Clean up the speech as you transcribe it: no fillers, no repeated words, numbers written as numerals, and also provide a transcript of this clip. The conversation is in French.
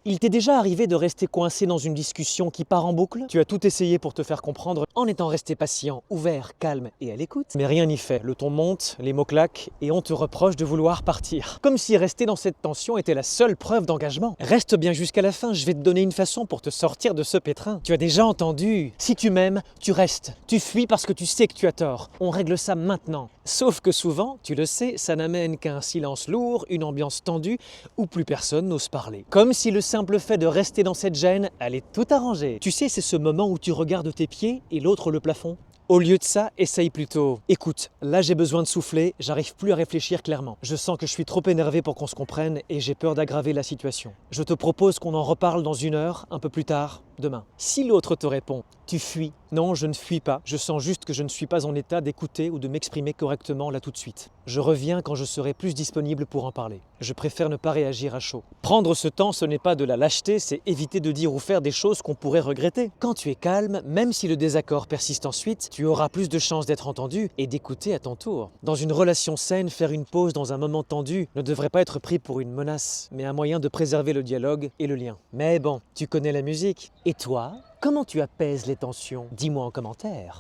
Il t'est déjà arrivé de rester coincé dans une discussion qui part en boucle? Tu as tout essayé pour te faire comprendre en étant resté patient, ouvert, calme et à l'écoute. Mais rien n'y fait, le ton monte, les mots claquent et on te reproche de vouloir partir. Comme si rester dans cette tension était la seule preuve d'engagement. Reste bien jusqu'à la fin, je vais te donner une façon pour te sortir de ce pétrin. Tu as déjà entendu, si tu m'aimes, tu restes. Tu fuis parce que tu sais que tu as tort. On règle ça maintenant. Sauf que souvent, tu le sais, ça n'amène qu'un silence lourd, une ambiance tendue où plus personne n'ose parler. Comme si le simple fait de rester dans cette gêne allait tout arranger. Tu sais, c'est ce moment où tu regardes tes pieds et l'autre le plafond. Au lieu de ça, essaye plutôt. Écoute, là j'ai besoin de souffler, j'arrive plus à réfléchir clairement. Je sens que je suis trop énervé pour qu'on se comprenne et j'ai peur d'aggraver la situation. Je te propose qu'on en reparle dans 1 heure, un peu plus tard, demain. Si l'autre te répond, tu fuis. Non, je ne fuis pas. Je sens juste que je ne suis pas en état d'écouter ou de m'exprimer correctement là tout de suite. Je reviens quand je serai plus disponible pour en parler. Je préfère ne pas réagir à chaud. Prendre ce temps, ce n'est pas de la lâcheté, c'est éviter de dire ou faire des choses qu'on pourrait regretter. Quand tu es calme, même si le désaccord persiste ensuite, tu auras plus de chances d'être entendu et d'écouter à ton tour. Dans une relation saine, faire une pause dans un moment tendu ne devrait pas être pris pour une menace, mais un moyen de préserver le dialogue et le lien. Mais bon, tu connais la musique. Et toi, comment tu apaises les tensions? Dis-moi en commentaire.